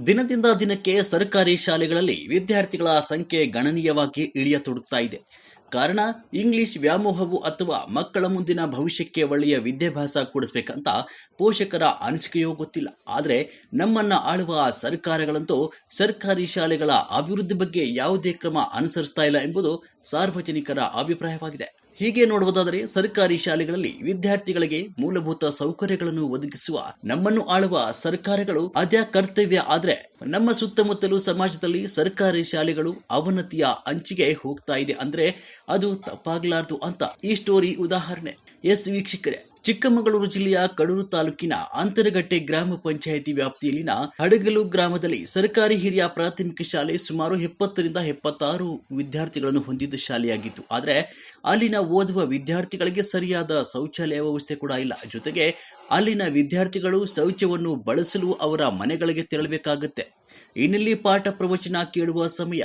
ದಿನದಿಂದ ದಿನಕ್ಕೆ ಸರ್ಕಾರಿ ಶಾಲೆಗಳಲ್ಲಿ ವಿದ್ಯಾರ್ಥಿಗಳ ಸಂಖ್ಯೆ ಗಣನೀಯವಾಗಿ ಇಳಿಯತೊಡಗ್ತಾ ಇದೆ. ಕಾರಣ ಇಂಗ್ಲಿಷ್ ವ್ಯಾಮೋಹವು ಅಥವಾ ಮಕ್ಕಳ ಮುಂದಿನ ಭವಿಷ್ಯಕ್ಕೆ ಒಳ್ಳೆಯ ವಿದ್ಯಾಭ್ಯಾಸ ಕೊಡಿಸ್ಬೇಕಂತ ಪೋಷಕರ ಅನಿಸಿಕೆಯೋ ಗೊತ್ತಿಲ್ಲ. ಆದರೆ ನಮ್ಮನ್ನ ಆಳುವ ಸರ್ಕಾರಗಳಂತೂ ಸರ್ಕಾರಿ ಶಾಲೆಗಳ ಅಭಿವೃದ್ಧಿ ಬಗ್ಗೆ ಯಾವುದೇ ಕ್ರಮ ಅನುಸರಿಸ್ತಾ ಇಲ್ಲ ಎಂಬುದು ಸಾರ್ವಜನಿಕರ ಅಭಿಪ್ರಾಯವಾಗಿದೆ. ಹೀಗೆ ನೋಡುವುದಾದರೆ ಸರ್ಕಾರಿ ಶಾಲೆಗಳಲ್ಲಿ ವಿದ್ಯಾರ್ಥಿಗಳಿಗೆ ಮೂಲಭೂತ ಸೌಕರ್ಯಗಳನ್ನು ಒದಗಿಸುವ ನಮ್ಮನ್ನು ಆಳುವ ಸರ್ಕಾರಗಳು ಅದ್ಯಾ ಕರ್ತವ್ಯ. ಆದ್ರೆ ನಮ್ಮ ಸುತ್ತಮುತ್ತಲು ಸಮಾಜದಲ್ಲಿ ಸರ್ಕಾರಿ ಶಾಲೆಗಳು ಅವನತಿಯ ಅಂಚಿಗೆ ಹೋಗ್ತಾ ಇದೆ ಅಂದ್ರೆ ಅದು ತಪ್ಪಾಗಲಾರದು ಅಂತ ಈ ಸ್ಟೋರಿ ಉದಾಹರಣೆ. ಎಸ್ ವೀಕ್ಷಕರೇ, ಚಿಕ್ಕಮಗಳೂರು ಜಿಲ್ಲೆಯ ಕಡೂರು ತಾಲೂಕಿನ ಅಂತರಗಟ್ಟೆ ಗ್ರಾಮ ಪಂಚಾಯಿತಿ ವ್ಯಾಪ್ತಿಯಲ್ಲಿನ ಹಡಗಲು ಗ್ರಾಮದಲ್ಲಿ ಸರ್ಕಾರಿ ಹಿರಿಯ ಪ್ರಾಥಮಿಕ ಶಾಲೆ ಸುಮಾರು 70ರಿಂದ 76 ವಿದ್ಯಾರ್ಥಿಗಳನ್ನು ಹೊಂದಿದ್ದ ಶಾಲೆಯಾಗಿತ್ತು. ಆದರೆ ಅಲ್ಲಿನ ಓದುವ ವಿದ್ಯಾರ್ಥಿಗಳಿಗೆ ಸರಿಯಾದ ಶೌಚಾಲಯ ವ್ಯವಸ್ಥೆ ಕೂಡ ಇಲ್ಲ. ಜೊತೆಗೆ ಅಲ್ಲಿನ ವಿದ್ಯಾರ್ಥಿಗಳು ಶೌಚವನ್ನು ಬಳಸಲು ಅವರ ಮನೆಗಳಿಗೆ ತೆರಳಬೇಕಾಗುತ್ತೆ. ಇನ್ನಿಲ್ಲಿ ಪಾಠ ಪ್ರವಚನ ಕೇಳುವ ಸಮಯ.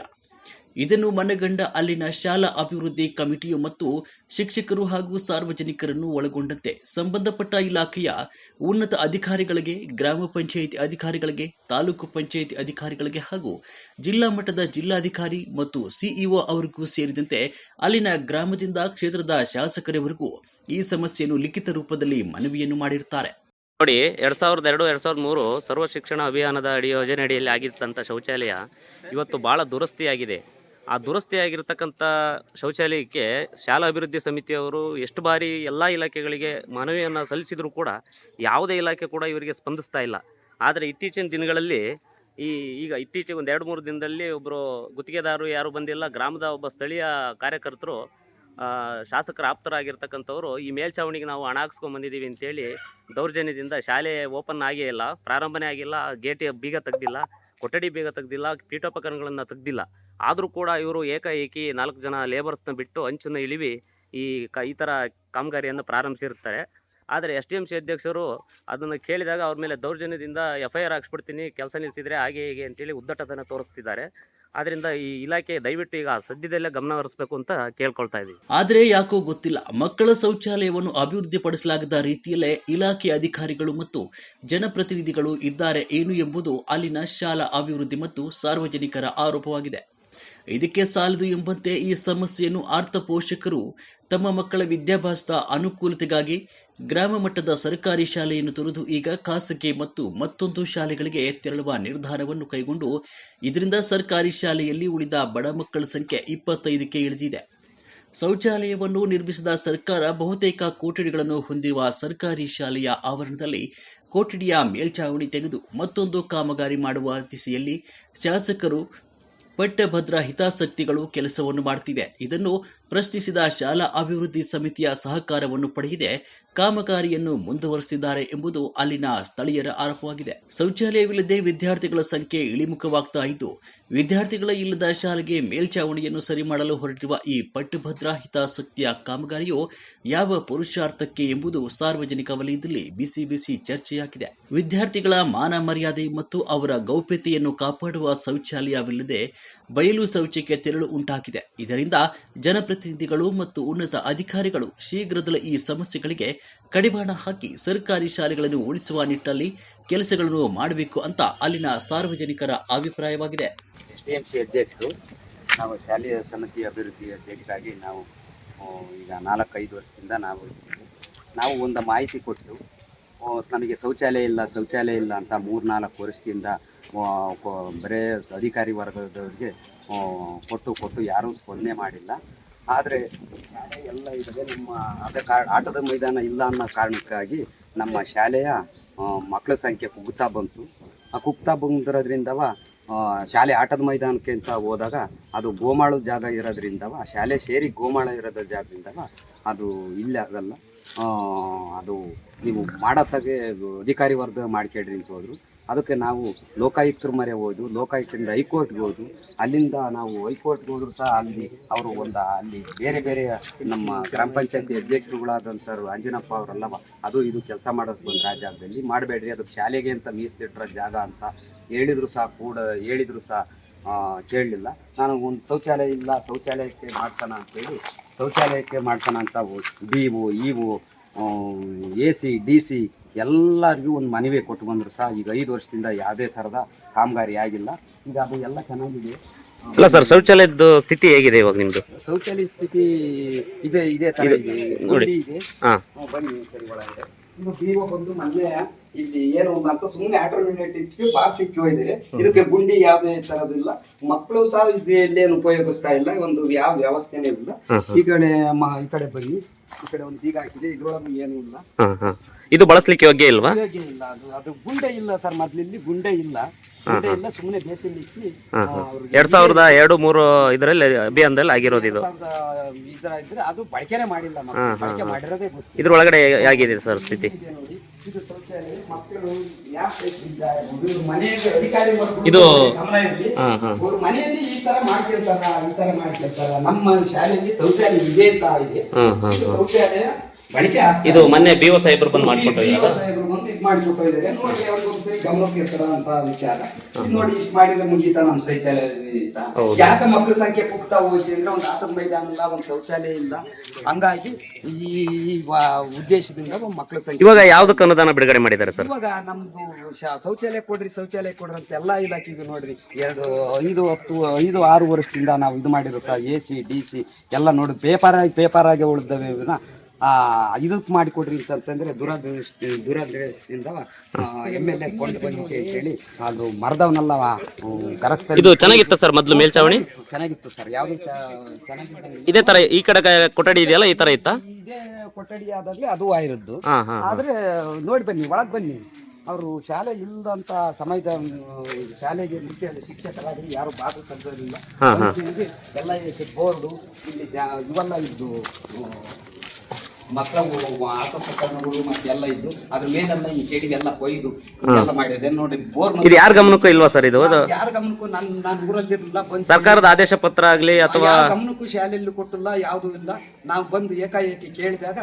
ಇದನ್ನು ಮನಗಂಡ ಅಲ್ಲಿನ ಶಾಲಾ ಅಭಿವೃದ್ಧಿ ಕಮಿಟಿಯು ಮತ್ತು ಶಿಕ್ಷಕರು ಹಾಗೂ ಸಾರ್ವಜನಿಕರನ್ನು ಒಳಗೊಂಡಂತೆ ಸಂಬಂಧಪಟ್ಟ ಇಲಾಖೆಯ ಉನ್ನತ ಅಧಿಕಾರಿಗಳಿಗೆ, ಗ್ರಾಮ ಪಂಚಾಯಿತಿ ಅಧಿಕಾರಿಗಳಿಗೆ, ತಾಲೂಕು ಪಂಚಾಯಿತಿ ಅಧಿಕಾರಿಗಳಿಗೆ ಹಾಗೂ ಜಿಲ್ಲಾ ಮಟ್ಟದ ಜಿಲ್ಲಾಧಿಕಾರಿ ಮತ್ತು ಸಿಇಒ ಅವರಿಗೂ ಸೇರಿದಂತೆ ಅಲ್ಲಿನ ಗ್ರಾಮದಿಂದ ಕ್ಷೇತ್ರದ ಶಾಸಕರವರೆಗೂ ಈ ಸಮಸ್ಯೆಯನ್ನು ಲಿಖಿತ ರೂಪದಲ್ಲಿ ಮನವಿಯನ್ನು ಮಾಡಿರುತ್ತಾರೆ. ನೋಡಿ, 2002-2003 ಸರ್ವ ಶಿಕ್ಷಣ ಅಭಿಯಾನದ ಯೋಜನೆ ಅಡಿಯಲ್ಲಿ ಆಗಿರ್ತಂಥ ಶೌಚಾಲಯ ಇವತ್ತು ಭಾಳ ದುರಸ್ತಿಯಾಗಿದೆ. ಆ ದುರಸ್ತಿಯಾಗಿರ್ತಕ್ಕಂಥ ಶೌಚಾಲಯಕ್ಕೆ ಶಾಲಾ ಅಭಿವೃದ್ಧಿ ಸಮಿತಿಯವರು ಎಷ್ಟು ಬಾರಿ ಎಲ್ಲ ಇಲಾಖೆಗಳಿಗೆ ಮನವಿಯನ್ನು ಸಲ್ಲಿಸಿದರೂ ಕೂಡ ಯಾವುದೇ ಇಲಾಖೆ ಕೂಡ ಇವರಿಗೆ ಸ್ಪಂದಿಸ್ತಾ ಇಲ್ಲ. ಆದರೆ ಇತ್ತೀಚಿನ ದಿನಗಳಲ್ಲಿ ಈಗ ಇತ್ತೀಚೆಗೆ ಒಂದು 2-3 ದಿನದಲ್ಲಿ ಒಬ್ಬರು ಗುತ್ತಿಗೆದಾರರು ಯಾರು ಬಂದಿಲ್ಲ. ಗ್ರಾಮದ ಒಬ್ಬ ಸ್ಥಳೀಯ ಕಾರ್ಯಕರ್ತರು ಶಾಸಕರ ಆಪ್ತರಾಗಿರ್ತಕ್ಕಂಥವ್ರು ಈ ಮೇಲ್ಛಾವಣಿಗೆ ನಾವು ಹಣ ಹಾಕ್ಸ್ಕೊಂಡ್ಬಂದಿದ್ದೀವಿ ಅಂತೇಳಿ ದೌರ್ಜನ್ಯದಿಂದ ಶಾಲೆ ಓಪನ್ ಆಗೇ ಇಲ್ಲ, ಪ್ರಾರಂಭನೇ ಆಗಿಲ್ಲ, ಗೇಟ್ ಬೀಗ ತೆಗ್ದಿಲ್ಲ, ಕೊಠಡಿ ಬೀಗ ತೆಗ್ದಿಲ್ಲ, ಪೀಠೋಪಕರಣಗಳನ್ನು ತೆಗ್ದಿಲ್ಲ. ಆದರೂ ಕೂಡ ಇವರು ಏಕಾಏಕಿ 4 ಜನ ಲೇಬರ್ಸ್ನ ಬಿಟ್ಟು ಅಂಚನ್ನು ಇಳಿವಿ ಈ ಥರ ಕಾಮಗಾರಿಯನ್ನು ಪ್ರಾರಂಭಿಸಿರ್ತಾರೆ. ಆದರೆ SDMC ಅಧ್ಯಕ್ಷರು ಅದನ್ನು ಕೇಳಿದಾಗ ಅವ್ರ ಮೇಲೆ ದೌರ್ಜನ್ಯದಿಂದ FIR ಹಾಕ್ಸ್ಬಿಡ್ತೀನಿ, ಕೆಲಸ ನಿಲ್ಲಿಸಿದರೆ ಹಾಗೆ ಹೀಗೆ ಅಂತೇಳಿ ಉದ್ದಟತನ ತೋರಿಸ್ತಿದ್ದಾರೆ. ಆದ್ರಿಂದ ಈ ಇಲಾಖೆ ದಯವಿಟ್ಟು ಈಗ ಸದ್ಯದಲ್ಲೇ ಗಮನ ಹರಿಸಬೇಕು ಅಂತ ಕೇಳ್ಕೊಳ್ತಾ ಇದ್ದೀವಿ. ಆದರೆ ಯಾಕೋ ಗೊತ್ತಿಲ್ಲ, ಮಕ್ಕಳ ಶೌಚಾಲಯವನ್ನು ಅಭಿವೃದ್ಧಿಪಡಿಸಲಾಗದ ರೀತಿಯಲ್ಲೇ ಇಲಾಖೆ ಅಧಿಕಾರಿಗಳು ಮತ್ತು ಜನಪ್ರತಿನಿಧಿಗಳು ಇದ್ದಾರೆ ಏನು ಎಂಬುದು ಅಲ್ಲಿನ ಶಾಲಾ ಅಭಿವೃದ್ಧಿ ಮತ್ತು ಸಾರ್ವಜನಿಕರ ಆರೋಪವಾಗಿದೆ. ಇದಕ್ಕೆ ಸಾಲದು ಎಂಬಂತೆ ಈ ಸಮಸ್ಯೆಯನ್ನು ಆರ್ತ ಪೋಷಕರು ತಮ್ಮ ಮಕ್ಕಳ ವಿದ್ಯಾಭ್ಯಾಸದ ಅನುಕೂಲತೆಗಾಗಿ ಗ್ರಾಮ ಮಟ್ಟದ ಸರ್ಕಾರಿ ಶಾಲೆಯನ್ನು ತೊರೆದು ಈಗ ಖಾಸಗಿ ಮತ್ತು ಮತ್ತೊಂದು ಶಾಲೆಗಳಿಗೆ ತೆರಳುವ ನಿರ್ಧಾರವನ್ನು ಕೈಗೊಂಡು ಇದರಿಂದ ಸರ್ಕಾರಿ ಶಾಲೆಯಲ್ಲಿ ಉಳಿದ ಬಡ ಮಕ್ಕಳ ಸಂಖ್ಯೆ 25ಕ್ಕೆ ಇಳಿದಿದೆ. ಶೌಚಾಲಯವನ್ನು ನಿರ್ಮಿಸಿದ ಸರ್ಕಾರ ಬಹುತೇಕ ಕೊಠಡಿಗಳನ್ನು ಹೊಂದಿರುವ ಸರ್ಕಾರಿ ಶಾಲೆಯ ಆವರಣದಲ್ಲಿ ಕೊಠಡಿಯ ಮೇಲ್ಛಾವಣಿ ತೆಗೆದು ಮತ್ತೊಂದು ಕಾಮಗಾರಿ ಮಾಡುವ ದಿಸೆಯಲ್ಲಿ ಶಾಸಕರು ಪಟ್ಟಭದ್ರ ಹಿತಾಸಕ್ತಿಗಳು ಕೆಲಸವನ್ನು ಮಾಡ್ತಿವೆ. ಇದನ್ನು ಪ್ರಶ್ನಿಸಿದ ಶಾಲಾ ಅಭಿವೃದ್ಧಿ ಸಮಿತಿಯ ಸಹಕಾರವನ್ನು ಪಡೆಯದೆ ಕಾಮಗಾರಿಯನ್ನು ಮುಂದುವರೆಸಿದ್ದಾರೆ ಎಂಬುದು ಅಲ್ಲಿನ ಸ್ಥಳೀಯರ ಆರೋಪವಾಗಿದೆ. ಶೌಚಾಲಯವಿಲ್ಲದೆ ವಿದ್ಯಾರ್ಥಿಗಳ ಸಂಖ್ಯೆ ಇಳಿಮುಖವಾಗ್ತಾ ಇದ್ದು, ವಿದ್ಯಾರ್ಥಿಗಳ ಇಲ್ಲದ ಶಾಲೆಗೆ ಮೇಲ್ಛಾವಣಿಯನ್ನು ಸರಿ ಮಾಡಲು ಹೊರಟಿರುವ ಈ ಪಟ್ಟಭದ್ರ ಹಿತಾಸಕ್ತಿಯ ಕಾಮಗಾರಿಯು ಯಾವ ಪುರುಷಾರ್ಥಕ್ಕೆ ಎಂಬುದು ಸಾರ್ವಜನಿಕ ವಲಯದಲ್ಲಿ ಬಿಸಿ ಚರ್ಚೆಯಾಗಿದೆ. ವಿದ್ಯಾರ್ಥಿಗಳ ಮಾನ ಮರ್ಯಾದೆ ಮತ್ತು ಅವರ ಗೌಪ್ಯತೆಯನ್ನು ಕಾಪಾಡುವ ಶೌಚಾಲಯವಿಲ್ಲದೆ ಬಯಲು ಶೌಚಕ್ಕೆ ತೆರಳು ಉಂಟಾಗಿದೆ. ಇದರಿಂದ ಜನಪ್ರತಿನಿಧಿಗಳು ಮತ್ತು ಉನ್ನತ ಅಧಿಕಾರಿಗಳು ಶೀಘ್ರದಲ್ಲೇ ಈ ಸಮಸ್ಯೆಗಳಿಗೆ ಕಡಿವಾಣ ಹಾಕಿ ಸರ್ಕಾರಿ ಶಾಲೆಗಳನ್ನು ಉಳಿಸುವ ನಿಟ್ಟಿನಲ್ಲಿ ಕೆಲಸಗಳನ್ನು ಮಾಡಬೇಕು ಅಂತ ಅಲ್ಲಿನ ಸಾರ್ವಜನಿಕರ ಅಭಿಪ್ರಾಯವಾಗಿದೆ. SDMC ಅಧ್ಯಕ್ಷರು, ನಾವು ಶಾಲೆಯ ಸಮಿತಿ ಅಭಿವೃದ್ಧಿ ಅಧ್ಯಕ್ಷರಾಗಿ ನಾವು ಈಗ 4-5 ವರ್ಷದಿಂದ ನಾವು ಒಂದು ಮಾಹಿತಿ ಕೊಟ್ಟು ನಮಗೆ ಶೌಚಾಲಯ ಇಲ್ಲ ಅಂತ 3-4 ವರ್ಷದಿಂದ ಬರೇ ಅಧಿಕಾರಿ ವರ್ಗದವರಿಗೆ ಕೊಟ್ಟು ಯಾರೂ ಸ್ಪಂದನೆ ಮಾಡಿಲ್ಲ. ಆದರೆ ಎಲ್ಲ ಇದ್ರೆ ನಮ್ಮ ಆಟದ ಮೈದಾನ ಇಲ್ಲ ಅನ್ನೋ ಕಾರಣಕ್ಕಾಗಿ ನಮ್ಮ ಶಾಲೆಯ ಮಕ್ಕಳ ಸಂಖ್ಯೆ ಕುಗ್ತಾ ಬಂದಿರೋದ್ರಿಂದವ ಶಾಲೆ ಆಟದ ಮೈದಾನಕ್ಕೆ ಅಂತ ಹೋದಾಗ ಅದು ಗೋಮಾಳು ಜಾಗ ಇರೋದ್ರಿಂದವ ಶಾಲೆ ಸೇರಿ ಗೋಮಾಳ ಇರೋದ್ರ ಜಾಗದಿಂದವ ಅದು ಇಲ್ಲೇ ಆಗಲ್ಲ, ಅದು ನೀವು ಮಾಡತ್ತಾಗೆ ಅಧಿಕಾರಿ ವರ್ಗ ಮಾಡ್ಕೊಳ್ರಿ ಅಂತ ಹೋದ್ರು. ಅದಕ್ಕೆ ನಾವು ಲೋಕಾಯುಕ್ತರ ಮೊರೆ ಹೋದು, ಲೋಕಾಯುಕ್ತರಿಂದ ಹೈಕೋರ್ಟ್ಗೆ ಹೋದು, ಅಲ್ಲಿಂದ ನಾವು ಹೈಕೋರ್ಟ್ಗೆ ಹೋದ್ರು ಸಹ ಅಲ್ಲಿ ಅವರು ಅಲ್ಲಿ ಬೇರೆ ನಮ್ಮ ಗ್ರಾಮ ಪಂಚಾಯತಿ ಅಧ್ಯಕ್ಷರುಗಳಾದಂಥವ್ರು ಅಂಜನಪ್ಪ ಅವರೆಲ್ಲ ಅದು ಇದು ಕೆಲಸ ಮಾಡೋಕ್ಕೆ ಬಂದು ಆ ಜಾಗದಲ್ಲಿ ಮಾಡಬೇಡ್ರಿ, ಅದು ಶಾಲೆಗೆ ಅಂತ ಮೀಸಲಿಟ್ಟಿರೋ ಜಾಗ ಅಂತ ಹೇಳಿದ್ರು ಸಹ ಕೇಳಲಿಲ್ಲ. ನಾನು ಒಂದು ಶೌಚಾಲಯ ಇಲ್ಲ, ಶೌಚಾಲಯಕ್ಕೆ ಮಾಡ್ಸೋಣ ಅಂತ BO, EO, AC, DC ಎಲ್ಲರಿಗೂ ಒಂದು ಮನವಿ ಕೊಟ್ಟು ಬಂದರು ಸಹ ಈಗ 5 ವರ್ಷದಿಂದ ಯಾವುದೇ ಥರದ ಕಾಮಗಾರಿ ಆಗಿಲ್ಲ. ಈಗ ಅದು ಎಲ್ಲ ಚೆನ್ನಾಗಿದೆ. ಅಲ್ಲ ಸರ್, ಶೌಚಾಲಯದ ಸ್ಥಿತಿ ಹೇಗಿದೆ ಇವಾಗ ನಿಮ್ದು? ಶೌಚಾಲಯ ಸ್ಥಿತಿ ಇದೇ ತರ ಇದೆ ನೋಡಿ. ಇದೆ. ಹಾ, ಬನ್ನಿ ಸರಿ ಒಳಗಡೆ. ಇದು ಬಿಒ ಬಂದು ಮೊನ್ನೆ ಇಲ್ಲಿ ಏನು ಅಂತ ಸುಮ್ಮನೆ ಆಟೋಮೇಟಿಕ್ ಇಟ್ಟು ಬಾಕ್ಸ್ ಇಕ್ಕಿ ಹೋಗಿದ್ದಾರೆ. ಇದಕ್ಕೆ ಗುಂಡಿ ಯಾವುದೇ ತರದಿಲ್ಲ. ಮಕ್ಕಳು ಸಹ ಇಲ್ಲೇನು ಉಪಯೋಗಿಸ್ತಾ ಇಲ್ಲ. ಒಂದು ಯಾವ ವ್ಯವಸ್ಥೆನೇ ಇಲ್ಲ. ಈ ಕಡೆ ಬನ್ನಿ. ಈ ಕಡೆ ಒಂದು ಬೀಗ ಹಾಕಿದೆ. ಇದ್ರೊಳಗೆ ಏನು ಇಲ್ಲ. ಇದು ಬಳಸ್ಲಿಕ್ಕೆ ಯೋಗ್ಯ ಇಲ್ವಾ? ಯೋಗ್ಯ ಇಲ್ಲ. ಅದು ಗುಂಡೆ ಇಲ್ಲ ಸರ್. ಮೊದ್ಲಿಲ್ಲಿ ಗುಂಡೆ ಇಲ್ಲ. ಸುಮ್ಮನೆ ಬೇಸಿಲ್ ಇಕ್ಕಿ 2002-03 ಇದರಲ್ಲಿ ಅಭಿಯಾನದಲ್ಲಿ ಆಗಿರೋದು ಇದು. ಇದ್ರೆ ಅದು ಬಳಕೆನೇ ಮಾಡಿಲ್ಲ. ಬಳಕೆ ಮಾಡಿರೋದೇ ಗೊತ್ತಿಲ್ಲ. ಇದ್ರೊಳಗಡೆ ಹೇಗಿದೆ ಸರ್ ಸ್ಥಿತಿ? ನೋಡಿ, ಇದು ಶೌಚಾಲಯ. ಮಕ್ಕಳು ಮನೆಯಲ್ಲಿ ಅಧಿಕಾರಿ ಇದು ಗಮನ ಇರಲಿ. ಅವ್ರ ಮನೆಯಲ್ಲಿ ಈ ತರ ಮಾಡ್ತಿರ್ತಾರ. ನಮ್ಮ ಶಾಲೆಯಲ್ಲಿ ಶೌಚಾಲಯ ಇದೆ ಅಂತ ಇದೆ. ಶೌಚಾಲಯ ಬಳಕೆ ಇದು ಮೊನ್ನೆ BO ಸಾಹೇಬರು ಬಂದು ಮಾಡ್ಕೊಟ್ಟು ಸಾಹೇಬರು ಬಂದು ಇದು ಮಾಡಿಕೊಟ್ಟು ಇದ್ದಾರೆ. ನೋಡಿ, ಅವ್ರಿಗೊಂದ್ಸರಿ ಗಮನಕ್ಕೆ ಇರ್ತಾರ ಅಂತ ವಿಚಾರ. ನೋಡಿ, ಇಷ್ಟು ಮಾಡಿದ್ರೆ ಮುಗೀತಾ ನಮ್ಮ ಶೌಚಾಲಯ? ಯಾಕೆ ಮಕ್ಕಳ ಸಂಖ್ಯೆ ಪುಕ್ತಾ ಹೋಗಿ ಅಂದ್ರೆ ಒಂದು ಆಟದ ಮೈದಾನ ಇಲ್ಲ, ಒಂದು ಶೌಚಾಲಯ ಇಲ್ಲ. ಹಂಗಾಗಿ ಈ ಉದ್ದೇಶದಿಂದ ಮಕ್ಕಳ ಸಂಖ್ಯೆ. ಇವಾಗ ಯಾವ್ದಕ್ಕೆ ಅನುದಾನ ಬಿಡುಗಡೆ ಮಾಡಿದ್ದಾರೆ ಸರ್? ಇವಾಗ ನಮ್ದು ಶೌಚಾಲಯ ಕೊಡ್ರಿ ಅಂತ ಎಲ್ಲಾ ಇಲಾಖೆಗೆ ನೋಡ್ರಿ 5-6 ವರ್ಷದಿಂದ ನಾವು ಇದು ಮಾಡಿರೋ ಸರ್. AC DC ಎಲ್ಲ ನೋಡಿ ಪೇಪರ್ ಆಗಿ ಉಳಿದವೆ. ಇದಕ್ಕೆ ಮಾಡಿಕೊಡ್ರಿ ಅಂತಂದ್ರೆ ದುರದೃಷ್ಟದಿಂದ MLA ಕೊಂಡು ಬಂದು ಅಂತ ಹೇಳಿ ಅದು ಮರದವನ್ನೆಲ್ಲ ಕರಗಿಸ್ತಾರೆ. ಇದು ಚೆನ್ನಾಗಿತ್ತು ಸರ್ ಮೊದಲು ಮೇಲ್ಚಾವಣಿ? ಚೆನ್ನಾಗಿತ್ತು ಸರ್. ಯಾವ್ದು ಚೆನ್ನಾಗಿತ್ತು? ಇದೇ ತರ ಈ ಕಡೆ ಕೊಠಡಿ ಇದೆಯಲ್ಲ, ಈ ತರ ಇತ್ತಾ? ಇದೇ ಕೊಠಡಿ ಆದಾಗ್ಲೇ ಅದು ಆಗಿರೋದು. ಆದ್ರೆ ನೋಡಿ ಬನ್ನಿ, ಒಳಗ್ ಬನ್ನಿ. ಅವರು ಶಾಲೆ ಇಲ್ಲದಂತ ಸಮಯದ ಶಾಲೆಗೆ ಮುಖ್ಯ ಶಿಕ್ಷಕರಾಗಿ ಯಾರು ಬಾಗಿಲು ತೆಗೆದಿಲ್ಲ. ಎಲ್ಲ ಬೋರ್ಡು ಇಲ್ಲಿ ಇವೆಲ್ಲ ಇದ್ದು ಮಕ್ಕಳ ಆಟೋಪಕರಣಗಳು ಮತ್ತೆ ಎಲ್ಲ ಇದ್ದು ಅದ್ರ ಮೇಲೆಲ್ಲ ಈ ಕೆಡಿಗೆಲ್ಲ ಕೊಯ್ದು ಎಲ್ಲ ಮಾಡಿದೆ ನೋಡಿ. ಬೋರ್ ಇದು ಯಾರ ಗಮನಕ್ಕೂ ಇಲ್ವಾ ಸರ್? ಇದು ಯಾರ ಗಮನಕ್ಕೂ ನಾನು ಊರಲ್ಲಿರಲಿಲ್ಲ. ಸರ್ಕಾರದ ಆದೇಶ ಪತ್ರ ಆಗ್ಲಿ ಅಥವಾ ಗಮನಕ್ಕೂ ಶಾಲೆಯಲ್ಲಿ ಕೊಟ್ಟಿಲ್ಲ, ಯಾವ್ದು ಇಲ್ಲ. ನಾವು ಬಂದು ಏಕಾಏಕಿ ಕೇಳಿದಾಗ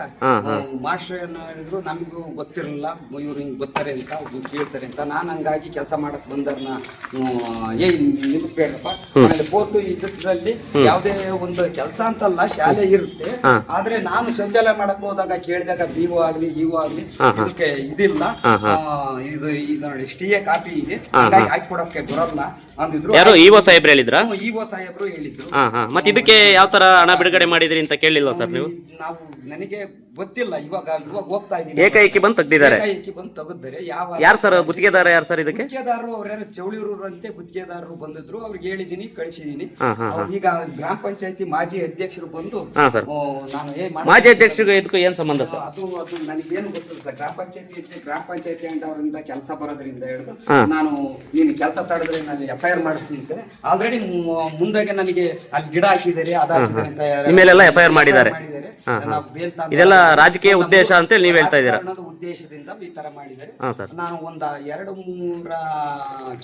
ಮಾಸ್ಟರ್ ಏನು ಹೇಳಿದ್ರು, ನಮಗೂ ಗೊತ್ತಿರಲಿಲ್ಲ ಇವ್ರು ಹಿಂಗ್ ಬರ್ತಾರೆ ಅಂತ, ಕೇಳ್ತಾರೆ ಅಂತ. ನಾನು ಹಂಗಾಗಿ ಕೆಲಸ ಮಾಡಕ್ ಬಂದರ್ನ ನಿಲ್ಲಿಸ್ಬೇಡಪ್ಪ. ಬೋರ್ಡು ಇದರಲ್ಲಿ ಯಾವುದೇ ಒಂದು ಕೆಲಸ ಅಂತಲ್ಲ, ಶಾಲೆ ಇರುತ್ತೆ. ಆದ್ರೆ ನಾನು ಶೌಚಾಲಯ ಮಾಡಕ್ ಹೋದಾಗ ಕೇಳಿದಾಗ BO ಆಗ್ಲಿ EO ಆಗ್ಲಿ ಇದಕ್ಕೆ ಇದಿಲ್ಲ. ಇದು ನೋಡಿ, STA ಕಾಪಿ ಇದೆ, ಹಾಗಾಗಿ ಹಾಕೊಡಕ್ಕೆ ಬರಲ್ಲ ಅಂದಿದ್ರು. ಯಾರು EO ಸಾಹೇಬ್ರು ಹೇಳಿದ್ರ? EO ಸಾಹೇಬ್ರು ಹೇಳಿದ್ರು. ಮತ್ತೆ ಇದಕ್ಕೆ ಯಾವ ತರ ಹಣ ಬಿಡುಗಡೆ ಮಾಡಿದ್ರಿ ಅಂತ ಕೇಳಿಲ್ವಾ ಸರ್ ನೀವು? ನಾವು ನನಗೆ ಗೊತ್ತಿಲ್ಲ. ಇವಾಗ ಹೋಗ್ತಾ ಇದೀನಿ. ಏಕಾಏಕಿ ಬಂದು ತೆಗ್ದಿದ್ದಾರೆ. ತೆಗೆದಿದ್ದಾರೆ. ಯಾರು ಸರ್ ಗುತ್ತಿಗೆದಾರ? ಯಾರು ಸರ್ ಇದಕ್ಕೆ? ಗುತ್ತಿಗೆದಾರರು ಅವ್ರ್ಯಾರು ಚೌಳಿಯೂರು ಅಂತೆ ಗುತ್ತಿಗೆದಾರರು ಬಂದಿದ್ರು. ಅವ್ರಿಗೆ ಹೇಳಿದೀನಿ, ಕಳಿಸಿದೀನಿ. ಈಗ ಗ್ರಾಮ ಪಂಚಾಯತಿ ಮಾಜಿ ಅಧ್ಯಕ್ಷರು ಬಂದು ನಾನು ಮಾಜಿ ಅಧ್ಯಕ್ಷರಿಗೆ ಇದಕ್ಕೂ ಏನ್ ಸಂಬಂಧ ಸರ್? ಅದು ನನಗೇನು ಗೊತ್ತಿಲ್ಲ ಸರ್. ಗ್ರಾಮ ಪಂಚಾಯತಿ ಅಂಡವರಿಂದ ಕೆಲಸ ಬರೋದ್ರಿಂದ ಹೇಳಿದ್ರು, ನಾನು ನೀನು ಕೆಲಸ ತಡೆದ್ರೆ ನಾನು FIR ಮಾಡಿಸ್ತೀನಿ. ಆಲ್ರೆಡಿ ಮುಂದಾಗೆ ನನಗೆ ಅಲ್ಲಿ ಗಿಡ ಹಾಕಿದ್ದಾರೆ, ಅದಾಕಿದ್ದಾರೆ ಅಂತ ನಿಮ್ಮೆಲ್ಲ FIR ಮಾಡಿದ್ದಾರೆ. ಇದೆಲ್ಲ ರಾಜಕೀಯ ಉದ್ದೇಶ ಅಂತ ನೀವು ಹೇಳ್ತಾ ಇದ್ದೀರಾ? ಉದ್ದೇಶದಿಂದ ಈ ತರ ಮಾಡಿದ್ದಾರೆ. ನಾನು ಒಂದು 2-3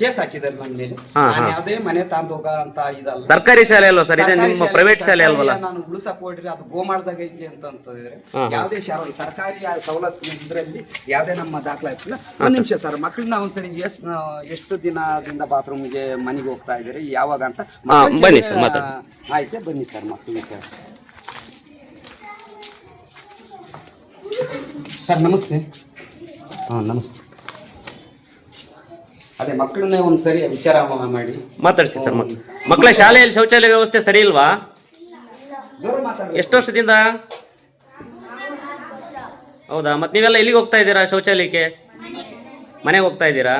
ಕೇಸ್ ಹಾಕಿದ್ದಾರೆ ನನ್ನ ಮೇಲೆ. ನಾನು ಯಾವುದೇ ಮನೆ ತಾಂದೋಗ ಅಂತ ಇದಲ್ಲ. ಸರ್ಕಾರಿ ಶಾಲೆ ಅಲ್ವಾ ಸರ್? ಇದು ನಿಮ್ಮ ಪ್ರೈವೇಟ್ ಶಾಲೆ ಅಲ್ವಲ್ಲ? ನಾನು ಉಳಿಸಕ್ ಹೋಗ್ರಿ, ಅದು ಗೋಮಾಳದಾಗ ಐತಿ ಅಂತಂದ್ರೆ ಯಾವುದೇ ಸರ್ಕಾರಿ ಸವಲತ್ತು ಇದ್ರಲ್ಲಿ ಯಾವುದೇ ನಮ್ಮ ದಾಖಲಾತಿಲ್ಲ. ಒಂದ್ ನಿಮಿಷ ಸರ್, ಮಕ್ಕಳನ್ನ ಒಂದ್ಸರಿ ಎಷ್ಟು ದಿನದಿಂದ ಬಾತ್ರೂಮ್ಗೆ ಮನೆಗೆ ಹೋಗ್ತಾ ಇದ್ದೀರಿ ಯಾವಾಗ ಅಂತ ಬನ್ನಿ ಸರ್ ಮಾತಾಡಿ. ಆಯ್ತು, ಬನ್ನಿ ಸರ್. ಮಕ್ಕಳಿಗೆ ಸರ್ ನಮಸ್ತೆ. ನಮಸ್ತೆ. ಅದೇ ಮಕ್ಕಳನ್ನೇ ಒಂದ್ಸರಿ ವಿಚಾರ ಮಾಡಿ ಮಾತಾಡಿಸಿ ಸರ್. ಮಕ್ಕಳ ಶಾಲೆಯಲ್ಲಿ ಶೌಚಾಲಯ ವ್ಯವಸ್ಥೆ ಸರಿ ಇಲ್ವಾ? ಎಷ್ಟು ವರ್ಷದಿಂದ? ಹೌದಾ? ಮತ್ತೆ ನೀವೆಲ್ಲ ಎಲ್ಲಿಗೆ ಹೋಗ್ತಾ ಇದ್ದೀರಾ ಶೌಚಾಲಯಕ್ಕೆ? ಮನೆಗೆ ಹೋಗ್ತಾ ಇದ್ದೀರಾ?